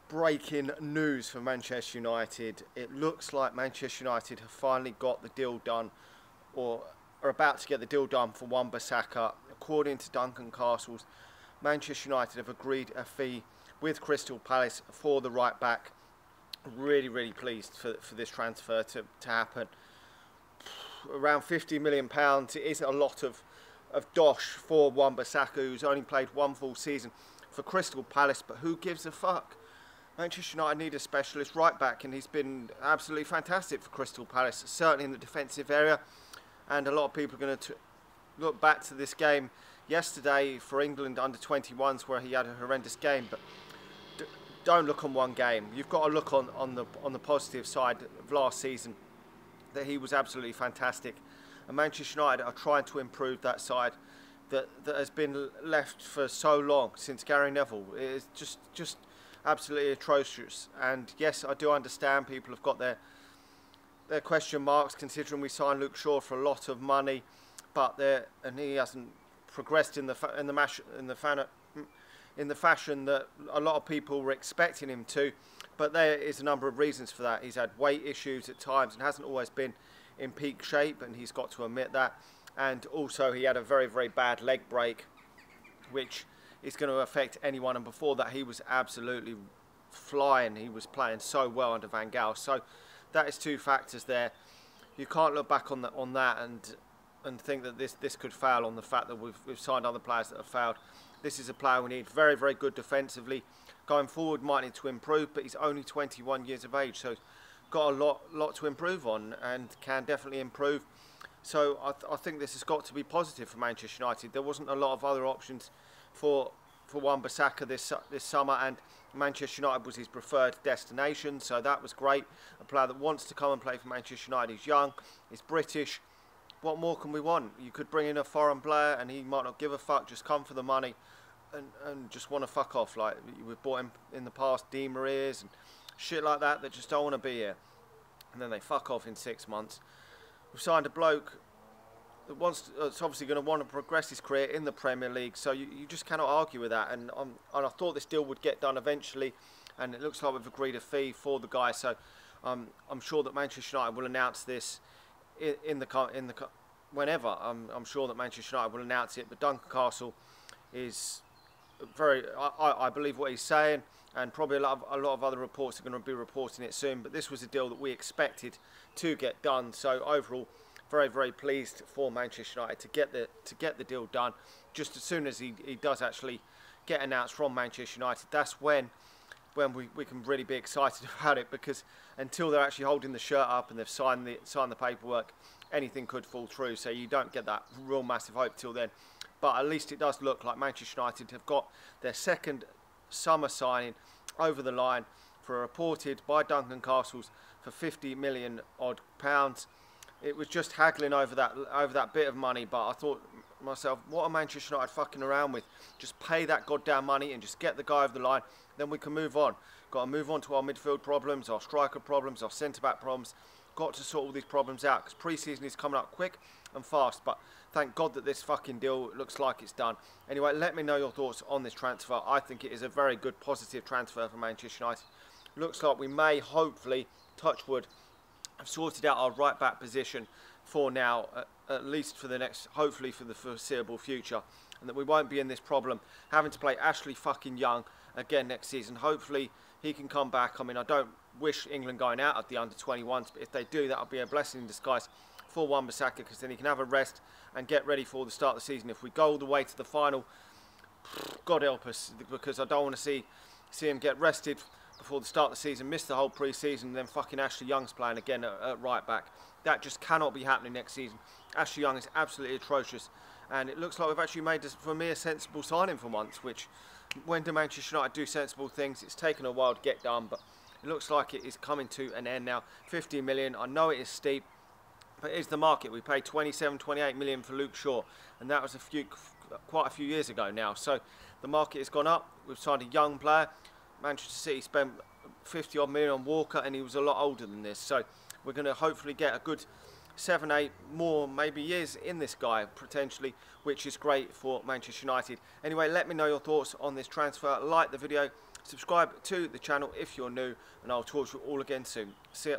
Breaking news for Manchester United. It looks like Manchester United have finally got the deal done, or are about to get the deal done for bissaka. According to Duncan Castles, Manchester United have agreed a fee with Crystal Palace for the right back. Really, really pleased for this transfer to happen. Around £50 million. It is a lot of dosh for bissaka, who's only played one full season for Crystal Palace, but who gives a fuck? Manchester United need a specialist right back, and he's been absolutely fantastic for Crystal Palace, certainly in the defensive area. And a lot of people are going to look back to this game yesterday for England under 21s, where he had a horrendous game. But don't look on one game. You've got to look on the positive side of last season, that he was absolutely fantastic. And Manchester United are trying to improve that side that has been left for so long since Gary Neville. It is just absolutely atrocious. And yes, I do understand people have got their question marks, considering we signed Luke Shaw for a lot of money, but he hasn't progressed in the fashion that a lot of people were expecting him to. But there is a number of reasons for that. He's had weight issues at times and hasn't always been in peak shape, and he's got to admit that. And also he had a very, very bad leg break, which is going to affect anyone. And before that, he was absolutely flying. He was playing so well under Van Gaal. So that is two factors there. You can't look back on that and think that this could fail on the fact that we've signed other players that have failed. This is a player we need very, very good defensively. Going forward, might need to improve, but he's only 21 years of age, so got a lot to improve on, and can definitely improve. So I think this has got to be positive for Manchester United. There wasn't a lot of other options for bissaka this summer, and Manchester United was his preferred destination, so that was great. A player that wants to come and play for Manchester United. He's young, he's British. What more can we want? You could bring in a foreign player and he might not give a fuck, just come for the money and just want to fuck off. Like we've bought him in the past, Di Maria's and shit like that just don't want to be here, and then they fuck off in 6 months. We've signed a bloke that that's obviously going to want to progress his career in the Premier League, so you just cannot argue with that. And I thought this deal would get done eventually, and it looks like we've agreed a fee for the guy. So I'm sure that Manchester United will announce this whenever. I'm sure that Manchester United will announce it. But Duncan Castle is I believe what he's saying, and probably a lot of other reports are going to be reporting it soon. But this was a deal that we expected to get done. So overall, very, very pleased for Manchester United to get the deal done. Just as soon as he does actually get announced from Manchester United, that's when we can really be excited about it, because until they're actually holding the shirt up and they've signed the paperwork, anything could fall through. So you don't get that real massive hope till then. But at least it does look like Manchester United have got their second summer signing over the line, for reported by Duncan Castles for £50 million odd. It was just haggling over that bit of money, but I thought to myself, what are Manchester United fucking around with? Just pay that goddamn money and just get the guy over the line, then we can move on. Got to move on to our midfield problems, our striker problems, our centre-back problems. Got to sort all these problems out, because pre-season is coming up quick and fast. But thank God that this fucking deal looks like it's done. Anyway, let me know your thoughts on this transfer. I think it is a very good, positive transfer for Manchester United. Looks like we may, hopefully, touch wood, have sorted out our right back position for now, at least for the next, hopefully for the foreseeable future, and that we won't be in this problem having to play Ashley fucking Young again next season. Hopefully he can come back. I mean, I don't wish England going out at the under-21s, but if they do, that'll be a blessing in disguise for bissaka, because then he can have a rest and get ready for the start of the season. If we go all the way to the final, God help us, because I don't want to see him get rested before the start of the season, miss the whole pre-season, then fucking Ashley Young's playing again at right back. That just cannot be happening next season. Ashley Young is absolutely atrocious, and it looks like we've actually made, for me, a sensible signing for once, which, when do Manchester United do sensible things? It's taken a while to get done, but it looks like it is coming to an end now. 50 million, I know it is steep, but it is the market. We paid 27, 28 million for Luke Shaw, and that was quite a few years ago now. So the market has gone up. We've signed a young player. Manchester City spent 50 odd million on Walker, and he was a lot older than this. So we're going to hopefully get a good 7, 8 more maybe years in this guy potentially, which is great for Manchester United. Anyway, let me know your thoughts on this transfer. Like the video, Subscribe to the channel if you're new, and I'll talk to you all again soon. See ya.